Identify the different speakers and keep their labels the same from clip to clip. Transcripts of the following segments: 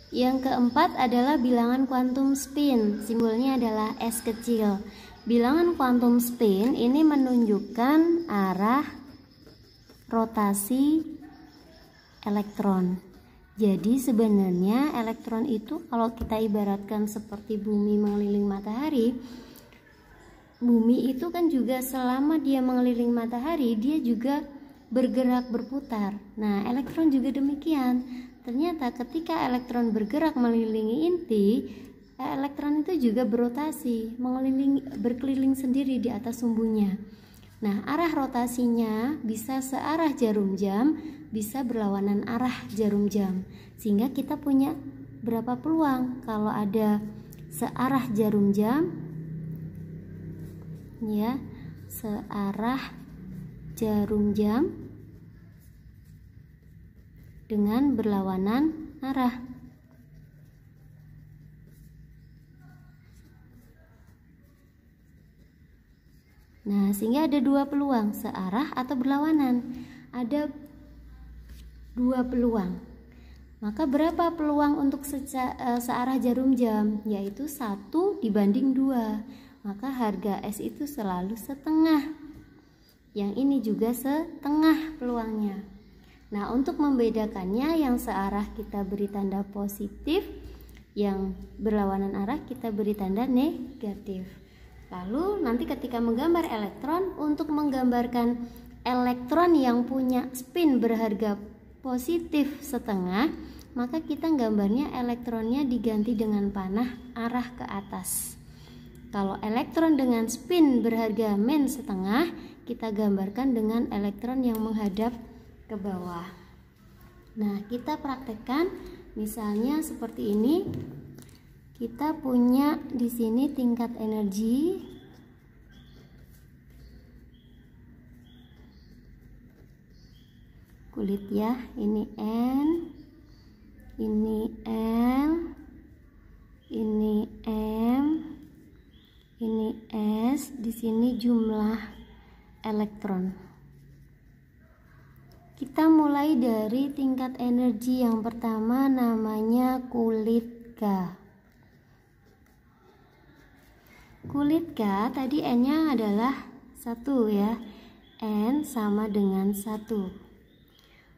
Speaker 1: Yang keempat adalah bilangan kuantum spin, simbolnya adalah S kecil. Bilangan kuantum spin ini menunjukkan arah rotasi elektron. Jadi sebenarnya elektron itu kalau kita ibaratkan seperti bumi mengelilingi matahari, bumi itu kan juga selama dia mengelilingi matahari dia juga bergerak berputar. Nah, elektron juga demikian. Ternyata ketika elektron bergerak mengelilingi inti, elektron itu juga berotasi, berkeliling sendiri di atas sumbunya. Nah, arah rotasinya bisa searah jarum jam, bisa berlawanan arah jarum jam. Sehingga kita punya berapa peluang kalau ada searah jarum jam, ya, searah jarum jam dengan berlawanan arah. Nah, sehingga ada dua peluang, searah atau berlawanan. Ada dua peluang. Maka berapa peluang untuk searah jarum jam? Yaitu 1 dibanding 2. Maka harga S itu selalu setengah. Yang ini juga setengah peluangnya. Nah, untuk membedakannya, yang searah kita beri tanda positif, yang berlawanan arah kita beri tanda negatif. Lalu nanti ketika menggambar elektron, untuk menggambarkan elektron yang punya spin berharga positif setengah, maka kita gambarnya elektronnya diganti dengan panah arah ke atas. Kalau elektron dengan spin berharga min setengah, kita gambarkan dengan elektron yang menghadap ke bawah. Nah, kita praktekkan misalnya seperti ini. Kita punya di sini tingkat energi kulit ya, ini N, ini L, ini M, ini S, di sini jumlah elektron. Kita mulai dari tingkat energi yang pertama, namanya kulit K. Kulit K tadi N-nya adalah 1 ya. N sama dengan 1.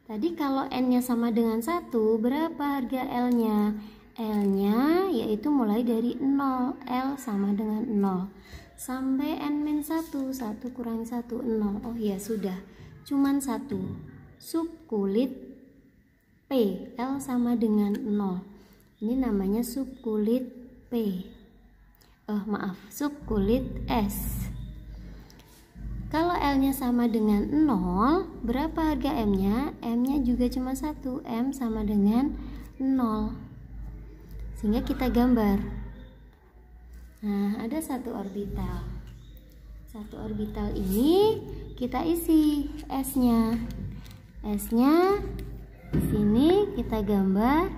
Speaker 1: Tadi kalau N-nya sama dengan 1, berapa harga L-nya? L-nya yaitu mulai dari 0. L sama dengan 0. Sampai N-1, 1 kurangi 1, 0. Oh ya sudah, cuman 1. Subkulit P, L sama dengan 0. Ini namanya subkulit P. Subkulit S. Kalau L-nya sama dengan 0, berapa harga M-nya? M-nya juga cuma 1, M sama dengan 0. Sehingga kita gambar. Nah, ada satu orbital. Satu orbital ini kita isi S-nya. S-nya di sini kita gambar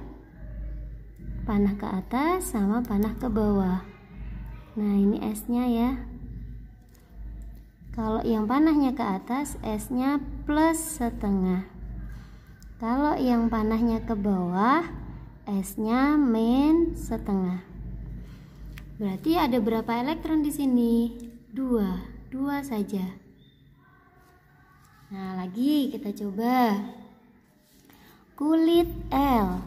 Speaker 1: panah ke atas sama panah ke bawah. Nah, ini S-nya ya. Kalau yang panahnya ke atas, S-nya plus setengah. Kalau yang panahnya ke bawah, S-nya min setengah. Berarti ada berapa elektron di sini? 2 saja. Nah, lagi kita coba. Kulit L.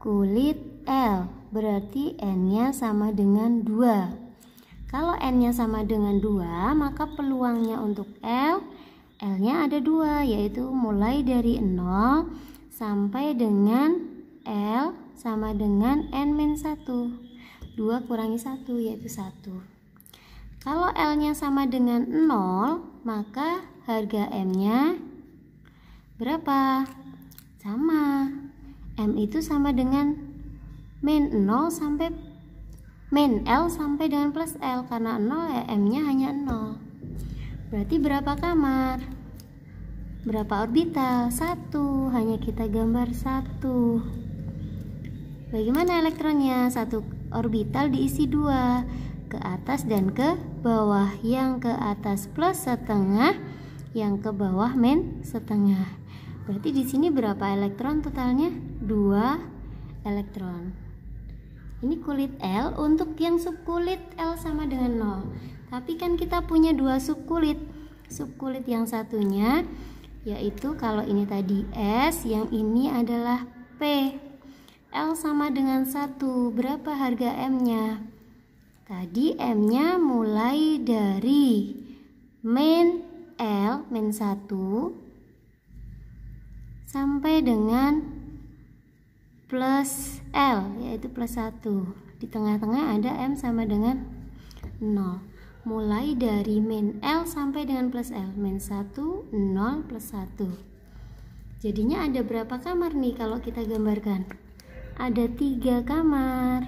Speaker 1: Kulit L berarti N-nya sama dengan 2. Kalau N-nya sama dengan 2, maka peluangnya untuk L-nya ada 2, yaitu mulai dari 0 sampai dengan L sama dengan N-1. 2 kurangi 1 yaitu 1. Kalau L-nya sama dengan 0, maka harga M-nya berapa? Sama. M itu sama dengan min 0 sampai min L sampai dengan plus L. Karena 0 ya M-nya hanya 0. Berarti berapa kamar? Berapa orbital? 1. Hanya kita gambar 1. Bagaimana elektronnya? Satu orbital diisi 2, ke atas dan ke bawah. Yang ke atas plus setengah, yang ke bawah min setengah. Berarti di sini berapa elektron totalnya? 2 elektron. Ini kulit L. Untuk yang subkulit L sama dengan 0. Tapi kan kita punya dua subkulit. Subkulit yang satunya yaitu kalau ini tadi S, yang ini adalah P. L sama dengan 1. Berapa harga M-nya? Tadi M-nya mulai dari min L, min 1 sampai dengan plus L, yaitu plus 1. Di tengah-tengah ada M sama dengan 0. Mulai dari min L sampai dengan plus L. Min 1, 0, plus 1. Jadinya ada berapa kamar nih kalau kita gambarkan? Ada 3 kamar.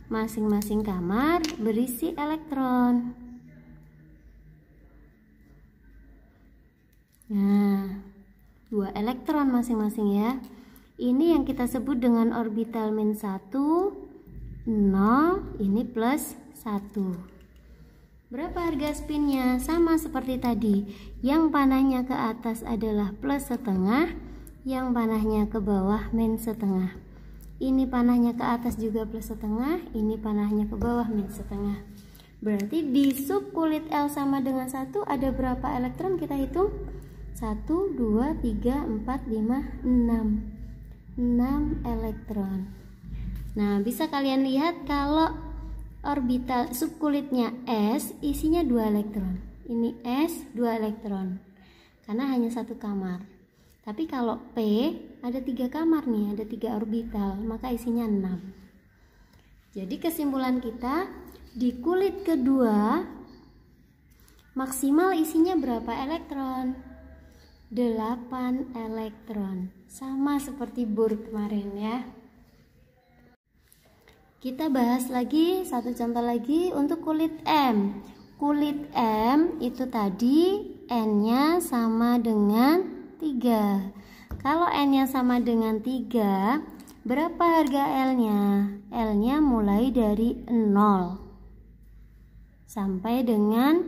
Speaker 1: Masing-masing kamar berisi elektron. Nah, 2 elektron masing-masing ya. Ini yang kita sebut dengan orbital min 1, 0, ini plus 1. Berapa harga spinnya? Sama seperti tadi. Yang panahnya ke atas adalah plus setengah, yang panahnya ke bawah min setengah. Ini panahnya ke atas juga plus setengah, ini panahnya ke bawah min setengah. Berarti di subkulit L sama dengan 1 ada berapa elektron? Kita hitung. 1, 2, 3, 4, 5, 6. 6 elektron. Nah, bisa kalian lihat kalau orbital subkulitnya S isinya 2 elektron. Ini S 2 elektron. Karena hanya 1 kamar. Tapi kalau P ada 3 kamar nih, ada 3 orbital, maka isinya 6. Jadi kesimpulan kita, di kulit kedua maksimal isinya berapa elektron? 8 elektron. Sama seperti Bohr kemarin ya. Kita bahas lagi satu contoh lagi untuk kulit M. Kulit M itu tadi N-nya sama dengan 3. Kalau N-nya sama dengan 3, berapa harga L-nya? L-nya mulai dari 0 sampai dengan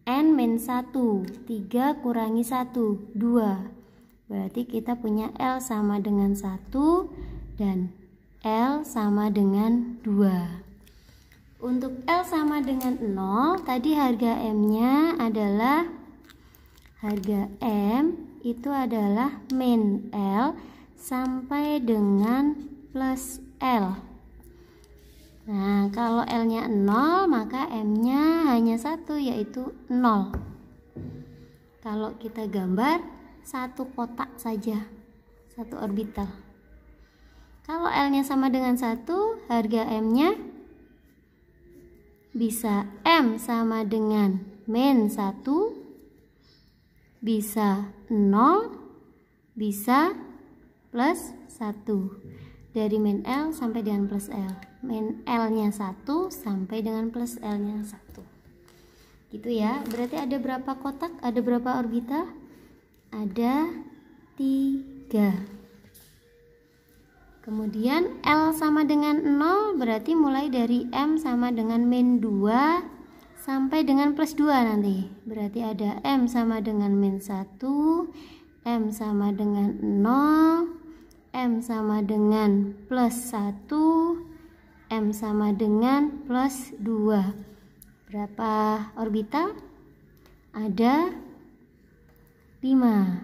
Speaker 1: N-1. 3 kurangi 1, 2. Berarti kita punya L sama dengan 1 dan L sama dengan 2. Untuk L sama dengan 0, tadi harga M-nya adalah harga M itu adalah min L sampai dengan plus L. Nah, kalau L-nya 0, maka M-nya hanya 1, yaitu 0. Kalau kita gambar satu kotak saja, satu orbital. Kalau L-nya sama dengan 1, harga M-nya bisa M sama dengan min 1, bisa 0, bisa plus 1. Dari min L sampai dengan plus L. Min L-nya 1 sampai dengan plus L-nya 1. Gitu ya. Berarti ada berapa kotak? Ada berapa orbital? Ada 3. Kemudian L sama dengan 0 berarti mulai dari M sama dengan min 2 sampai dengan plus 2 nanti. Berarti ada M sama dengan min 1, M sama dengan 0, M sama dengan plus 1, M sama dengan plus 2. Berapa orbital? Ada 5.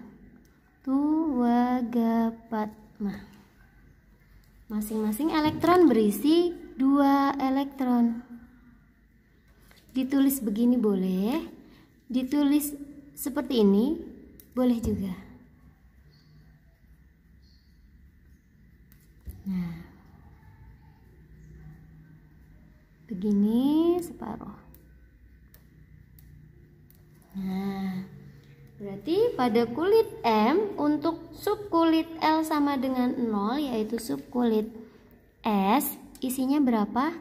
Speaker 1: Tuwa gapatma. Masing-masing elektron berisi 2 elektron. Ditulis begini boleh, ditulis seperti ini boleh juga. Nah, begini separuh. Nah, berarti pada kulit M untuk subkulit L sama dengan 0, yaitu subkulit S, isinya berapa?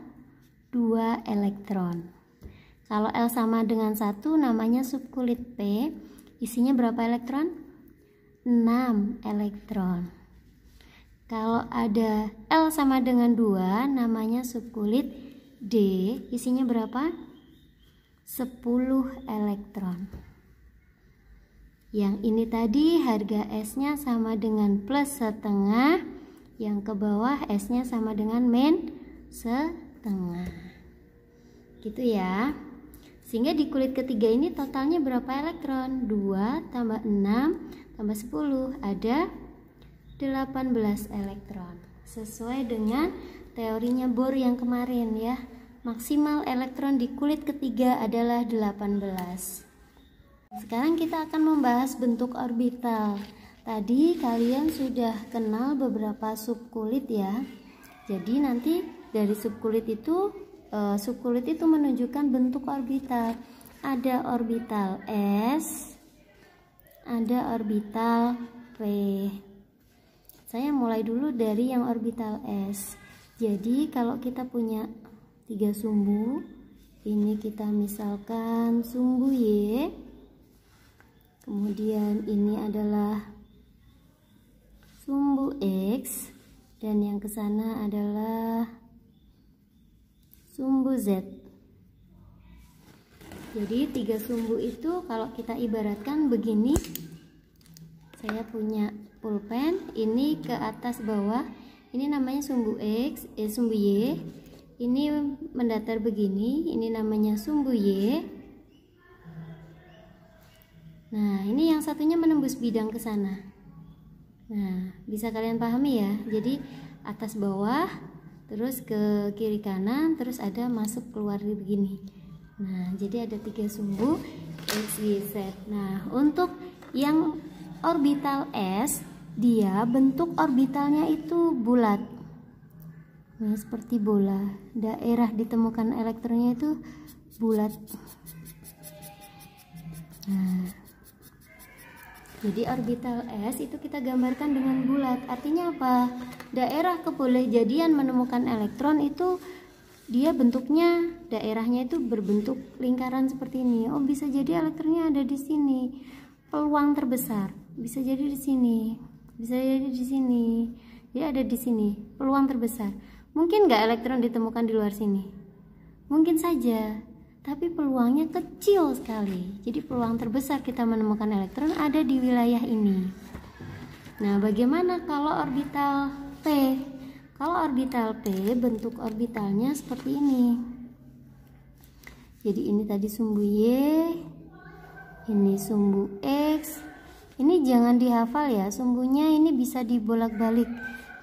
Speaker 1: 2 elektron. Kalau L sama dengan 1 namanya subkulit P, isinya berapa elektron? 6 elektron. Kalau ada L sama dengan 2 namanya subkulit D, isinya berapa? 10 elektron. Yang ini tadi harga S-nya sama dengan plus setengah, yang ke bawah S-nya sama dengan min setengah. Gitu ya. Sehingga di kulit ketiga ini totalnya berapa elektron? 2 tambah 6 tambah 10, ada 18 elektron. Sesuai dengan teorinya Bohr yang kemarin ya. Maksimal elektron di kulit ketiga adalah 18. Sekarang kita akan membahas bentuk orbital. Tadi kalian sudah kenal beberapa subkulit ya. Jadi nanti dari subkulit itu menunjukkan bentuk orbital. Ada orbital S, ada orbital P. Saya mulai dulu dari yang orbital S. Jadi kalau kita punya 3 sumbu, ini kita misalkan sumbu Y, kemudian ini adalah sumbu X, dan yang ke sana adalah sumbu Z. Jadi 3 sumbu itu kalau kita ibaratkan begini, saya punya pulpen, ini ke atas bawah, ini namanya sumbu X, sumbu Y, ini mendatar begini, ini namanya sumbu Y. Nah, ini yang satunya menembus bidang ke sana. Nah, bisa kalian pahami ya. Jadi atas bawah, terus ke kiri kanan, terus ada masuk keluar begini. Nah, jadi ada 3 sumbu X, Y, Z. Nah, untuk yang orbital S, dia bentuk orbitalnya itu bulat. Nah, seperti bola. Daerah ditemukan elektronnya itu bulat. Nah, jadi orbital S itu kita gambarkan dengan bulat. Artinya apa? Daerah kebolehjadian menemukan elektron itu dia bentuknya, daerahnya itu berbentuk lingkaran seperti ini. Oh, bisa jadi elektronnya ada di sini. Peluang terbesar bisa jadi di sini, bisa jadi di sini. Dia ada di sini. Peluang terbesar. Mungkin nggak elektron ditemukan di luar sini? Mungkin saja. Tapi peluangnya kecil sekali. Jadi peluang terbesar kita menemukan elektron ada di wilayah ini. Nah, bagaimana kalau orbital P? Kalau orbital P, bentuk orbitalnya seperti ini. Jadi ini tadi sumbu Y, ini sumbu X. Ini jangan dihafal ya, sumbunya ini bisa dibolak-balik.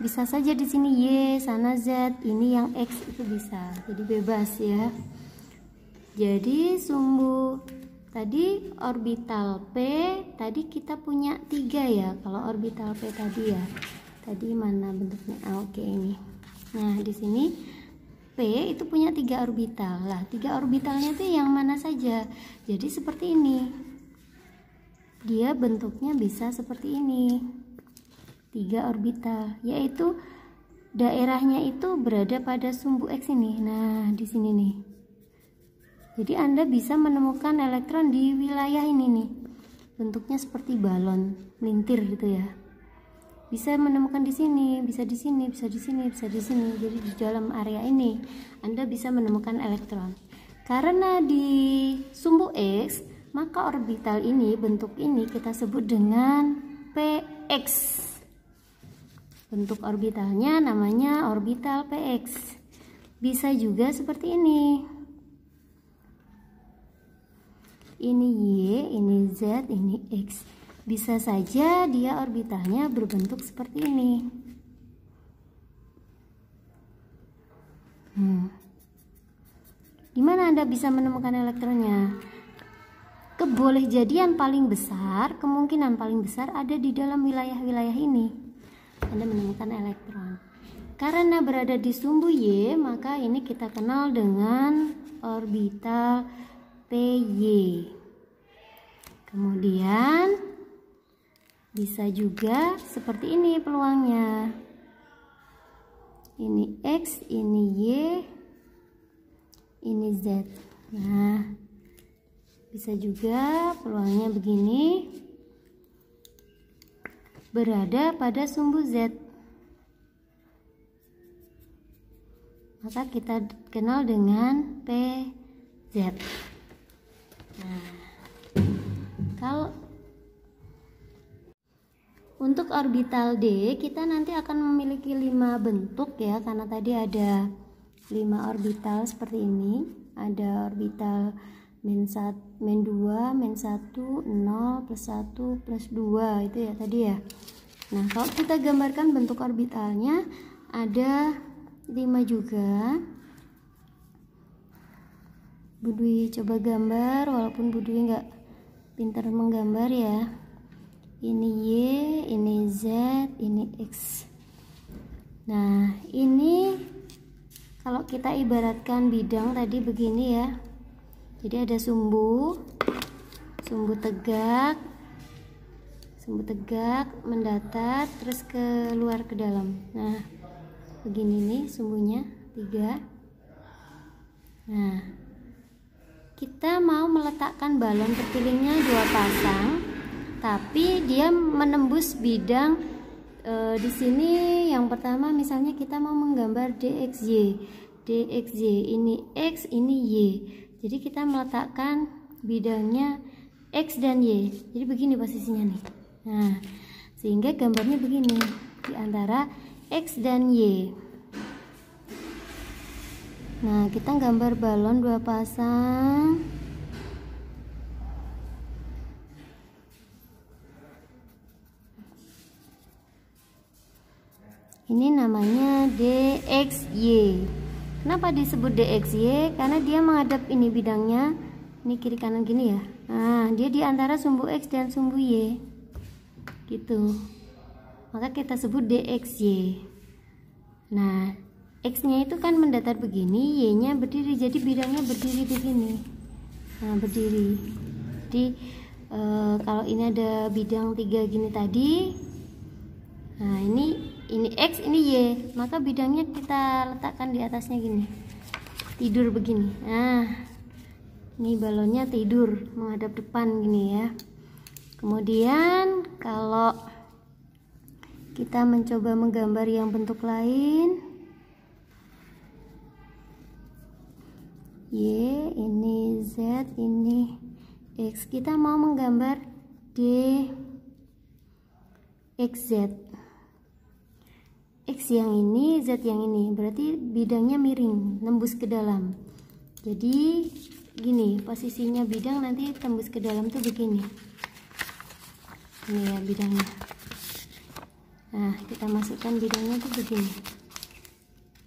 Speaker 1: Bisa saja di sini Y, sana Z, ini yang X itu bisa. Jadi bebas ya. Jadi sumbu tadi orbital P tadi kita punya 3 ya. Kalau orbital P tadi ya. Tadi mana bentuknya? Oke, ini. Nah, di sini P itu punya 3 orbital. Lah, 3 orbitalnya itu yang mana saja? Jadi seperti ini. Dia bentuknya bisa seperti ini. 3 orbital, yaitu daerahnya itu berada pada sumbu X ini. Nah, di sini nih. Jadi Anda bisa menemukan elektron di wilayah ini nih. Bentuknya seperti balon melintir gitu ya. Bisa menemukan di sini, bisa di sini, bisa di sini, bisa di sini. Jadi di dalam area ini Anda bisa menemukan elektron. Karena di sumbu X, maka orbital ini, bentuk ini kita sebut dengan PX. Bentuk orbitalnya namanya orbital PX. Bisa juga seperti ini. Ini Y, ini Z, ini X. Bisa saja dia orbitalnya berbentuk seperti ini. Di mana Anda bisa menemukan elektronnya? Kebolehjadian paling besar, kemungkinan paling besar ada di dalam wilayah-wilayah ini. Anda menemukan elektron. Karena berada di sumbu Y, maka ini kita kenal dengan orbital PY. Kemudian bisa juga seperti ini peluangnya. Ini X, ini Y, ini Z. Nah, bisa juga peluangnya begini, berada pada sumbu Z. Maka kita kenal dengan PZ. Nah, untuk orbital D kita nanti akan memiliki 5 bentuk ya, karena tadi ada 5 orbital seperti ini. Ada orbital -1, -2, -1, 0, +1, +2 itu ya tadi ya. Nah, kalau kita gambarkan bentuk orbitalnya ada 5 juga. Bu Dwi coba gambar, walaupun Bu Dwi nggak pintar menggambar ya. Ini Y, ini Z, ini X. Nah, ini kalau kita ibaratkan bidang tadi begini ya. Jadi ada sumbu tegak, mendatar, terus keluar ke dalam. Nah, begini nih sumbunya 3. Nah, kita mau meletakkan balon terpilihnya 2 pasang, tapi dia menembus bidang di sini. Yang pertama misalnya kita mau menggambar DXY, ini X, ini Y. Jadi kita meletakkan bidangnya X dan Y. Jadi begini posisinya nih. Nah, sehingga gambarnya begini di antara X dan Y. Nah, kita gambar balon 2 pasang. Ini namanya DXY. Kenapa disebut DXY? Karena dia menghadap ini bidangnya, ini kiri kanan gini ya. Nah, dia di antara sumbu X dan sumbu Y. Gitu. Maka kita sebut DXY. Nah, X-nya itu kan mendatar begini, Y-nya berdiri, jadi bidangnya berdiri begini. Nah, berdiri. Jadi kalau ini ada bidang 3 gini tadi. Nah, ini X, ini Y, maka bidangnya kita letakkan di atasnya gini, tidur begini. Nah, ini balonnya tidur menghadap depan gini ya. Kemudian kalau kita mencoba menggambar yang bentuk lain, Y, ini Z, ini X, kita mau menggambar DXZ. X yang ini, Z yang ini, berarti bidangnya miring, nembus ke dalam. Jadi gini posisinya bidang, nanti tembus ke dalam tuh begini. Ini ya bidangnya. Nah, kita masukkan bidangnya tuh begini.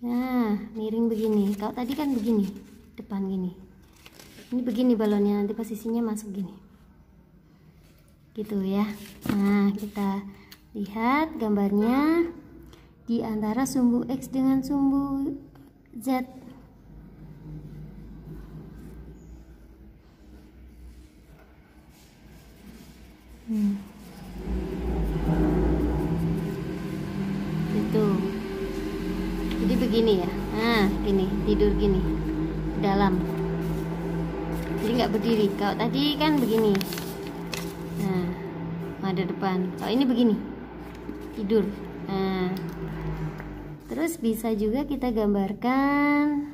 Speaker 1: Nah, miring begini. Kalau tadi kan begini, depan gini. Ini begini balonnya, nanti posisinya masuk gini. Gitu ya. Nah, kita lihat gambarnya. Di antara sumbu X dengan sumbu Z. Itu. Jadi begini ya. Nah, gini, tidur gini. Dalam. Jadi nggak berdiri. Kalau tadi kan begini. Nah, ada depan. Kalau ini begini. Tidur. Nah, terus bisa juga kita gambarkan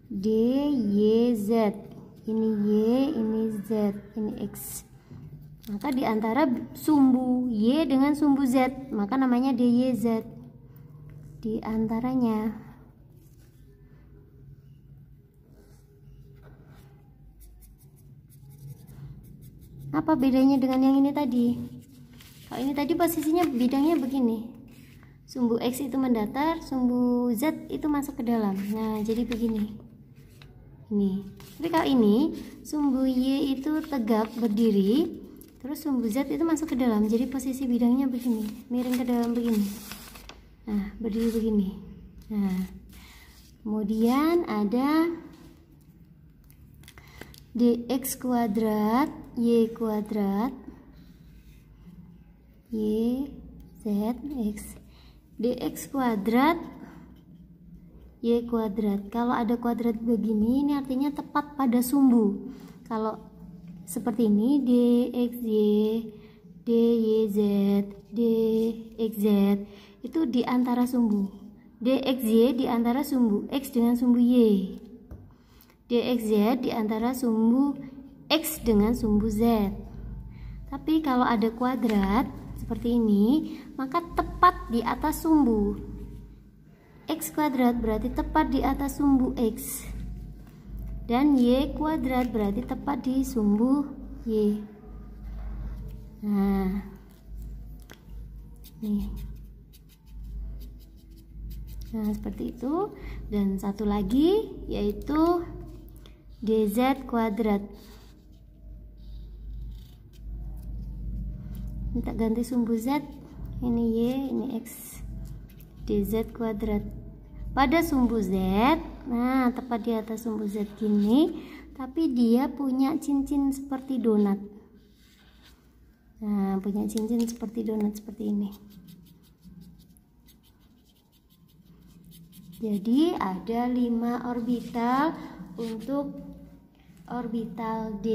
Speaker 1: D, Y, Z. Ini Y, ini Z, ini X. Maka di antara sumbu Y dengan sumbu Z, maka namanya DYZ. Di antaranya. Apa bedanya dengan yang ini tadi? Kalau ini tadi posisinya bidangnya begini. Sumbu X itu mendatar, sumbu Z itu masuk ke dalam. Nah, jadi begini. Ini. Tapi kalau ini sumbu Y itu tegak berdiri, terus sumbu Z itu masuk ke dalam. Jadi posisi bidangnya begini, miring ke dalam begini. Nah, berdiri begini. Nah, kemudian ada dx kuadrat, y kuadrat, y, z, x. Dx kuadrat, y kuadrat. Kalau ada kuadrat begini, ini artinya tepat pada sumbu. Kalau seperti ini, dxy, dyz, dxz, itu di antara sumbu. dxy di antara sumbu x dengan sumbu y. dxz di antara sumbu x dengan sumbu z. Tapi kalau ada kuadrat seperti ini, maka tepat di atas sumbu. X kuadrat berarti tepat di atas sumbu X. Dan Y kuadrat berarti tepat di sumbu Y. Nah, nih. Nah, seperti itu. Dan satu lagi yaitu DZ kuadrat. Kita ganti sumbu Z, ini Y, ini X. DZ kuadrat. Pada sumbu Z, nah tepat di atas sumbu Z gini, tapi dia punya cincin seperti donat. Nah, punya cincin seperti donat seperti ini. Jadi ada 5 orbital untuk orbital D.